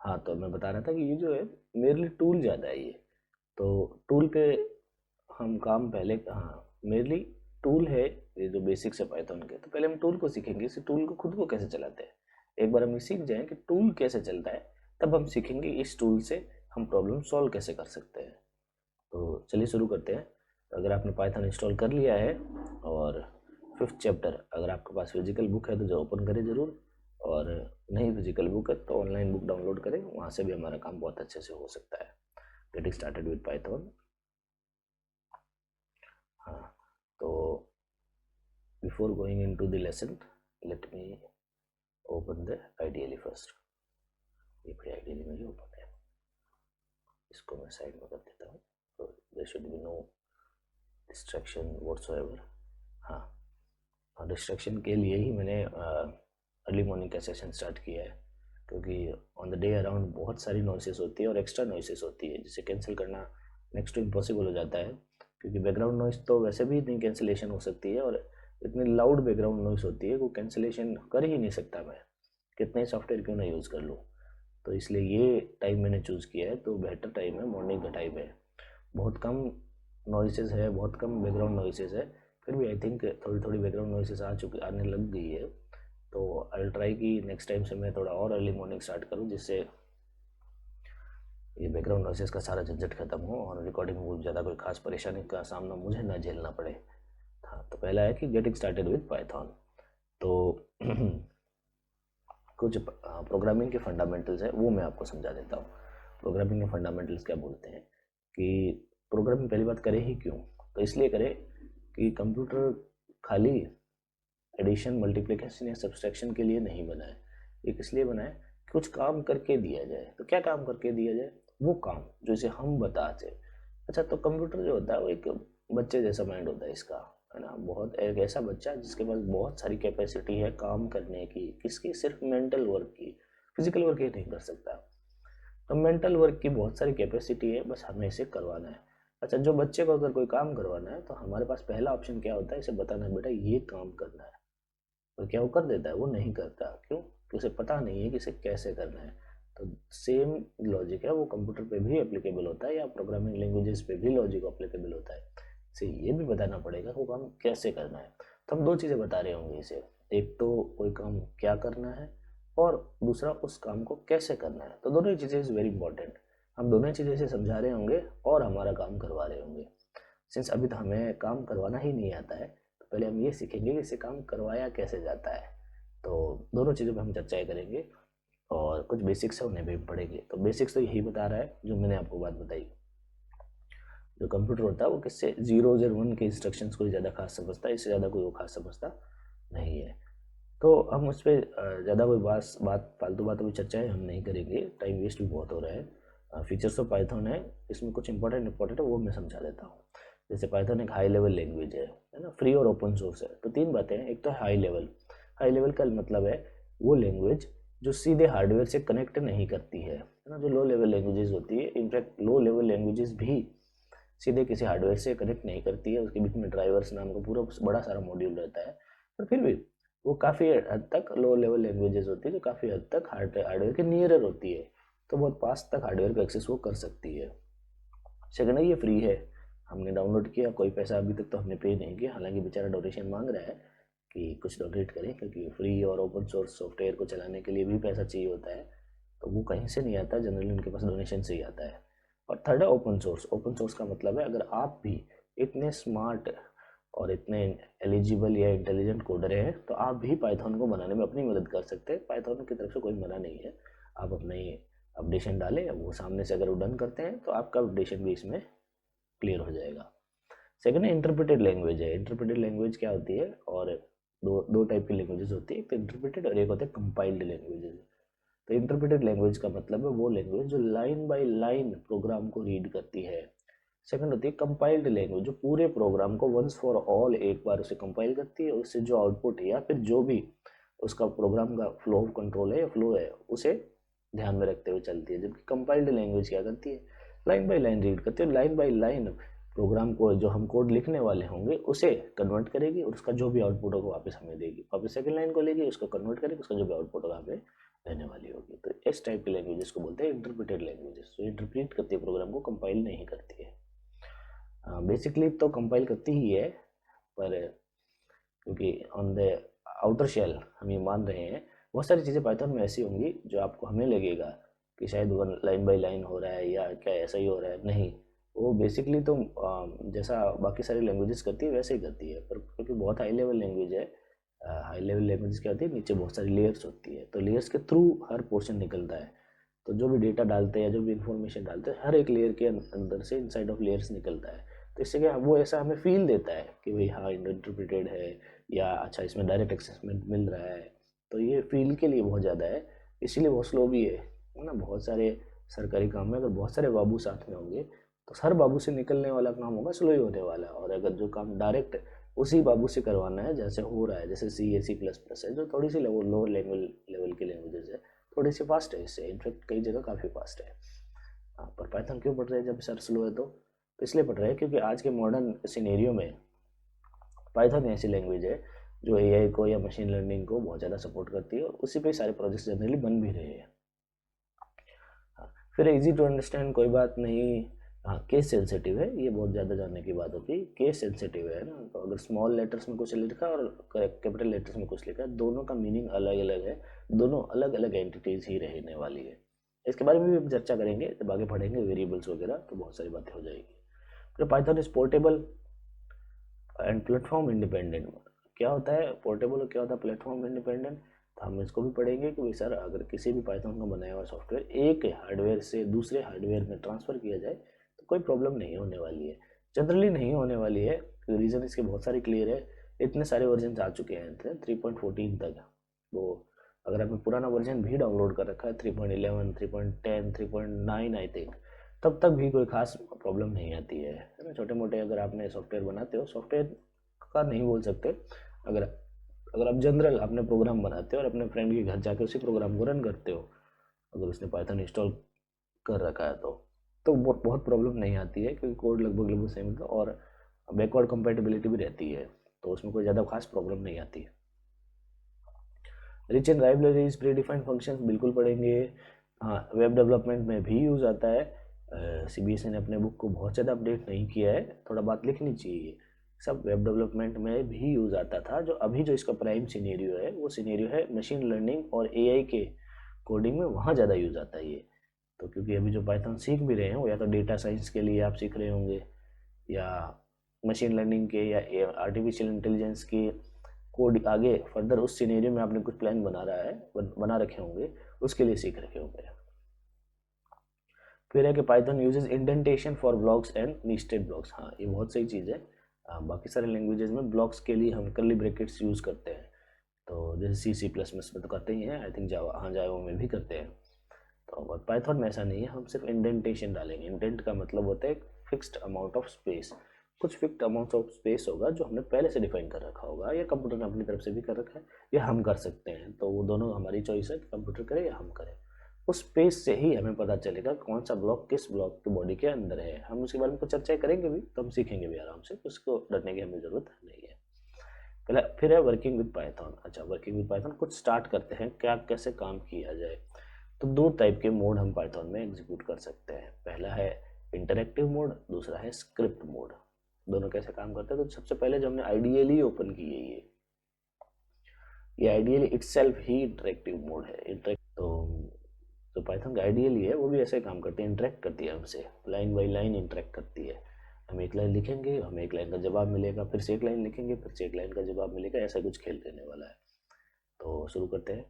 हाँ, तो मैं बता रहा था कि ये जो है मेरे लिए टूल ज़्यादा है ये। तो टूल पे हम काम पहले, हाँ, मेरे लिए टूल है ये जो बेसिक्स है पाइथन के। तो पहले हम टूल को सीखेंगे, इस टूल को खुद को कैसे चलाते हैं। एक बार हम ये सीख जाएं कि टूल कैसे चलता है, तब हम सीखेंगे इस टूल से हम प्रॉब्लम सॉल्व कैसे कर सकते हैं। तो चलिए शुरू करते हैं। अगर आपने पाइथन इंस्टॉल कर लिया है और फिफ्थ चैप्टर अगर आपके पास फिजिकल बुक है तो जो ओपन करें ज़रूर, और नहीं फिजिकल बुक है तो ऑनलाइन बुक डाउनलोड करें, वहाँ से भी हमारा काम बहुत अच्छे से हो सकता है। Getting started with Python. हाँ, तो before going into the lesson, let me open the ideally first. ये फिर आइडियली मेरी ओपन है, इसको मैं साइड में कर देता हूँ, तो there should be no distraction whatsoever. हाँ, और डिस्ट्रैक्शन के लिए ही मैंने अर्ली मॉर्निंग का सेशन स्टार्ट किया है, क्योंकि ऑन द डे अराउंड बहुत सारी नॉइसेस होती है और एक्स्ट्रा नॉइसेस होती है, जिसे कैंसिल करना नेक्स्ट टू इम्पॉसिबल हो जाता है। क्योंकि बैकग्राउंड नॉइस तो वैसे भी इतनी कैंसिलेशन हो सकती है, और इतनी लाउड बैकग्राउंड नॉइस होती है वो कैंसिलेशन कर ही नहीं सकता मैं, कितने सॉफ्टवेयर क्यों ना यूज़ कर लूँ। तो इसलिए ये टाइम मैंने चूज़ किया है, तो बेहतर टाइम है, मॉर्निंग का टाइम है, बहुत कम नॉइसेस है, बहुत कम बैकग्राउंड नॉइसेस है। फिर भी आई थिंक थोड़ी थोड़ी बैकग्राउंड नॉइसेस आने लग गई है। तो आई ट्राई कि नेक्स्ट टाइम से मैं थोड़ा और अर्ली मॉर्निंग स्टार्ट करूँ, जिससे ये बैकग्राउंड नॉइसेस का सारा झंझट खत्म हो और रिकॉर्डिंग में ज़्यादा कोई खास परेशानी का सामना मुझे ना झेलना पड़े। हाँ, तो पहला है कि गेटिंग स्टार्टेड विद पाइथन। तो कुछ प्रोग्रामिंग के फंडामेंटल्स है, वो मैं आपको समझा देता हूँ। प्रोग्रामिंग के फंडामेंटल्स क्या बोलते हैं कि प्रोग्रामिंग पहली बात करें ही क्यों, तो इसलिए करें कि कंप्यूटर खाली एडिशन मल्टीप्लिकेशन या सब्सट्रैक्शन के लिए नहीं बना है। ये किस लिए बना है, कुछ काम करके दिया जाए। तो क्या काम करके दिया जाए, वो काम जो इसे हम बताते। अच्छा, तो कंप्यूटर जो होता है वो एक बच्चे जैसा माइंड होता है इसका, है ना, बहुत एक ऐसा बच्चा जिसके पास बहुत सारी कैपेसिटी है काम करने की, किसकी, सिर्फ मेंटल वर्क की, फिजिकल वर्क ये नहीं कर सकता। तो मेंटल वर्क की बहुत सारी कैपेसिटी है, बस हमें इसे करवाना है। अच्छा, जो बच्चे को अगर कोई काम करवाना है तो हमारे पास पहला ऑप्शन क्या होता है, इसे बताना है बेटा ये काम करना है। और क्या वो कर देता है, वो नहीं करता, क्यों, कि उसे पता नहीं है कि इसे कैसे करना है। तो सेम लॉजिक है वो कंप्यूटर पे भी एप्लीकेबल होता है, या प्रोग्रामिंग लैंग्वेजेस पे भी लॉजिक एप्लीकेबल होता है। इसे ये भी बताना पड़ेगा वो काम कैसे करना है। तो हम दो चीज़ें बता रहे होंगे इसे, एक तो कोई काम क्या करना है, और दूसरा उस काम को कैसे करना है। तो दोनों ही चीज़ें इज़ वेरी इंपॉर्टेंट। हम दोनों ही चीज़ें इसे समझा रहे होंगे और हमारा काम करवा रहे होंगे। सिंस अभी तो हमें काम करवाना ही नहीं आता है, तो पहले हम ये सीखेंगे कि इसे काम करवाया कैसे जाता है। तो दोनों चीज़ों पे हम चर्चाएं करेंगे, और कुछ बेसिक्स है उन्हें भी पढ़ेंगे। तो बेसिक्स तो यही बता रहा है जो मैंने आपको बात बताई। जो कंप्यूटर होता है वो किससे, जीरो और वन के इंस्ट्रक्शंस को ज़्यादा खास समझता है, इससे ज़्यादा कोई वो खास समझता नहीं है। तो हम उस पर ज़्यादा कोई बात फालतू बातों की चर्चाएं हम नहीं करेंगे, टाइम वेस्ट भी बहुत हो रहा है। फीचर्स ऑफ पाइथन है, इसमें कुछ इंपॉर्टेंट है वो मैं समझा देता हूँ। जैसे पाइथन एक हाई लेवल लैंग्वेज है ना, फ्री और ओपन सोर्स है। तो तीन बातें हैं, एक तो हाई लेवल। हाई लेवल का मतलब है वो लैंग्वेज जो सीधे हार्डवेयर से कनेक्ट नहीं करती है ना। जो लो लेवल लैंग्वेजेस होती है, इनफैक्ट लो लेवल लैंग्वेजेस भी सीधे किसी हार्डवेयर से कनेक्ट नहीं करती है, उसके बीच में ड्राइवर्स नाम का पूरा बड़ा सारा मॉड्यूल रहता है। पर फिर भी वो काफ़ी हद तक लो लेवल लैंग्वेजेस होती है, जो काफ़ी हद तक हार्डवेयर के नियरर होती है, तो बहुत पास तक हार्डवेयर का एक्सेस वो कर सकती है। सेकंड है, ये फ्री है, हमने डाउनलोड किया, कोई पैसा अभी तक तो हमने पे नहीं किया, हालांकि बेचारा डोनेशन मांग रहा है कि कुछ डोनेट करें, क्योंकि फ्री और ओपन सोर्स सॉफ्टवेयर को चलाने के लिए भी पैसा चाहिए होता है, तो वो कहीं से नहीं आता, जनरली उनके पास डोनेशन से ही आता है। और थर्ड है ओपन सोर्स। ओपन सोर्स का मतलब है अगर आप भी इतने स्मार्ट और इतने एलिजिबल या इंटेलिजेंट कोडर हैं तो आप भी पाइथन को बनाने में अपनी मदद कर सकते हैं। पाइथन की तरफ से कोई मना नहीं है, आप अपने अपडेशन डालें, वो सामने से अगर वो डन करते हैं तो आपका अपडेशन भी इसमें क्लियर हो जाएगा। सेकंड है इंटरप्रेटेड लैंग्वेज है। इंटरप्रेटेड लैंग्वेज क्या होती है, और दो दो टाइप की लैंग्वेजेस होती है, एक तो इंटरप्रेटेड और एक होता है कंपाइल्ड लैंग्वेजेस। तो इंटरप्रेटेड लैंग्वेज का मतलब है वो लैंग्वेज जो लाइन बाय लाइन प्रोग्राम को रीड करती है। सेकंड होती है कंपाइल्ड लैंग्वेज, जो पूरे प्रोग्राम को वंस फॉर ऑल एक बार उसे कंपाइल करती है, उससे जो आउटपुट है या फिर जो भी उसका प्रोग्राम का फ्लो ऑफ कंट्रोल है या फ्लो है उसे ध्यान में रखते हुए चलती है। जबकि कंपाइल्ड लैंग्वेज क्या करती है, लाइन बाय लाइन रीड करती है, लाइन बाय लाइन प्रोग्राम को जो हम कोड लिखने वाले होंगे उसे कन्वर्ट करेगी, और उसका जो भी आउटपुट होगा वापस हमें देगी, वापस सेकंड लाइन को लेगी, उसको कन्वर्ट करेगी, उसका जो भी आउटपुट होगा हमें रहने वाली होगी। तो इस टाइप की लैंग्वेजेस को बोलते हैं इंटरप्रेटेड लैंग्वेजेस, जो इंटरप्रेट करती है प्रोग्राम को, कंपाइल नहीं करती है। बेसिकली तो कंपाइल करती ही है, पर क्योंकि ऑन द आउटर शेल हम ये मान रहे हैं, बहुत सारी चीज़ें पाइथन में ऐसी होंगी जो आपको हमें लगेगा कि शायद वन लाइन बाई लाइन हो रहा है या क्या ऐसा ही हो रहा है, नहीं। वो बेसिकली तो जैसा बाकी सारी लैंग्वेजेस करती है वैसे ही करती है, पर क्योंकि बहुत हाई लेवल लैंग्वेज है, हाई लेवल लैंग्वेज क्या होती है, नीचे बहुत सारी लेयर्स होती है, तो लेयर्स के थ्रू हर पोर्शन निकलता है। तो जो भी डेटा डालते हैं, जो भी इंफॉर्मेशन डालते हैं, हर एक लेयर के अंदर से, इनसाइड ऑफ लेयर्स निकलता है। तो इससे क्या वो ऐसा हमें फील देता है कि भाई हाँ इंटरप्रिटेड है, या अच्छा इसमें डायरेक्ट एक्सेसमेंट मिल रहा है। तो ये फील के लिए बहुत ज़्यादा है, इसीलिए बहुत स्लो भी है ना। बहुत सारे सरकारी काम में अगर बहुत सारे बाबू साथ में होंगे तो हर बाबू से निकलने वाला काम होगा स्लो ही होने वाला, और अगर जो काम डायरेक्ट उसी बाबू से करवाना है, जैसे हो रहा है, जैसे C++ है, जो थोड़ी सी लोअर लेवल की लैंग्वेजेस है, थोड़ी सी फास्ट है, इससे इनफैक्ट कई जगह काफ़ी फास्ट है। हाँ, पर पाइथन क्यों पढ़ रहे हैं जब सर स्लो है? तो इसलिए पढ़ रहे हैं क्योंकि आज के मॉडर्न सिनेरियो में पाइथन ऐसी लैंग्वेज है जो AI को या मशीन लर्निंग को बहुत ज़्यादा सपोर्ट करती है, और उसी पे सारे प्रोजेक्ट्स जनरली बन भी रहे हैं। हाँ, फिर इजी टू अंडरस्टैंड, कोई बात नहीं। हाँ, केस सेंसिटिव है, ये बहुत ज़्यादा जानने की बात होती है। केस सेंसिटिव है ना, तो अगर स्मॉल लेटर्स में कुछ लिखा और कैपिटल लेटर्स में कुछ लिखा है, दोनों का मीनिंग अलग अलग है, दोनों अलग अलग एंटिटीज ही रहने वाली है। इसके बारे में भी हम चर्चा करेंगे जब आगे पढ़ेंगे वेरिएबल्स वगैरह, तो बहुत सारी बातें हो जाएगी। फिर Python is portable and platform independent. क्या होता है पोर्टेबल और क्या होता है प्लेटफॉर्म इंडिपेंडेंट? तो हम इसको भी पढ़ेंगे कि भाई सर अगर किसी भी पाइथन का बनाया हुआ सॉफ्टवेयर एक हार्डवेयर से दूसरे हार्डवेयर में ट्रांसफ़र किया जाए तो कोई प्रॉब्लम नहीं होने वाली है, जनरली नहीं होने वाली है। रीज़न इसके बहुत सारे क्लियर है, इतने सारे वर्जन आ चुके हैं 3.14 तक। वो अगर आपने पुराना वर्जन भी डाउनलोड कर रखा है 3.11, 3.10, 3.9 आई थिंक, तब तक भी कोई खास प्रॉब्लम नहीं आती है ना। छोटे मोटे अगर आपने सॉफ्टवेयर बनाते हो, सॉफ्टवेयर का नहीं बोल सकते, अगर अगर आप जनरल अपने प्रोग्राम बनाते हो और अपने फ्रेंड के घर जाके उसी प्रोग्राम को रन करते हो, अगर उसने पाइथन इंस्टॉल कर रखा है तो बहुत प्रॉब्लम नहीं आती है, क्योंकि कोड लगभग लगभग सेम है और बैकवर्ड कंपेटिबिलिटी भी रहती है, तो उसमें कोई ज़्यादा खास प्रॉब्लम नहीं आती है। Rich and libraries, pre defined function बिल्कुल पढ़ेंगे। हाँ, वेब डेवलपमेंट में भी यूज़ आता है। CBSE ने अपने बुक को बहुत ज़्यादा अपडेट नहीं किया है, थोड़ा बात लिखनी चाहिए। सब वेब डेवलपमेंट में भी यूज़ आता था। जो अभी जो इसका प्राइम सिनेरियो है, वो सिनेरियो है मशीन लर्निंग और AI के कोडिंग में, वहाँ ज़्यादा यूज़ आता है ये। तो क्योंकि अभी जो पाइथन सीख भी रहे हैं वो या तो डेटा साइंस के लिए आप सीख रहे होंगे, या मशीन लर्निंग के, या आर्टिफिशियल इंटेलिजेंस के कोड आगे फर्दर उस सिनेरियो में आपने कुछ प्लान बना रखे होंगे, उसके लिए सीख रखे होंगे। फिर है कि Python uses indentation for blocks and nested blocks. हाँ, ये बहुत सही चीज़ है। बाकी सारे लैंग्वेजेस में ब्लॉक्स के लिए हम कर्ली ब्रैकेट्स यूज़ करते हैं, तो जैसे C++ में तो करते ही हैं, आई थिंक जावा, हाँ जावा में भी करते हैं। तो पाइथन में ऐसा नहीं है, हम सिर्फ इंडेंटेशन डालेंगे। इंडेंट का मतलब होता है फिक्स्ड अमाउंट ऑफ स्पेस, कुछ फिक्स्ड अमाउंट ऑफ स्पेस होगा जो हमने पहले से डिफाइन कर रखा होगा, या कंप्यूटर ने अपनी तरफ से भी कर रखा है, या हम कर सकते हैं। तो वो दोनों हमारी चॉइस है, कंप्यूटर करे या हम करें। उस स्पेस से ही हमें पता चलेगा कौन सा ब्लॉक किस ब्लॉक की बॉडी के अंदर है। हम उसके बारे में कुछ चर्चा करेंगे भी, तो हम सीखेंगे भी आराम से, उसको डरने की हमें ज़रूरत नहीं है। पहले फिर है वर्किंग विद पाइथन। अच्छा, वर्किंग विद पाइथन कुछ स्टार्ट करते हैं, क्या कैसे काम किया जाए। तो दो टाइप के मोड हम पाइथन में एग्जीक्यूट कर सकते हैं। पहला है इंटरेक्टिव मोड, दूसरा है स्क्रिप्ट मोड। दोनों कैसे काम करते हैं? तो सबसे पहले जो हमने आइडियली ओपन की है ये आइडियली इटसेल्फ ही इंटरेक्टिव मोड है। इंटरेक्ट तो पाइथन का आइडियली है, वो भी ऐसे काम करती है, इंटरेक्ट करती है हमसे, लाइन बाई लाइन इंटरेक्ट करती है। हम एक लाइन लिखेंगे, हमें एक लाइन का जवाब मिलेगा, फिर से एक लाइन लिखेंगे, फिर से एक लाइन का जवाब मिलेगा, ऐसा कुछ खेल करने वाला है। तो शुरू करते हैं।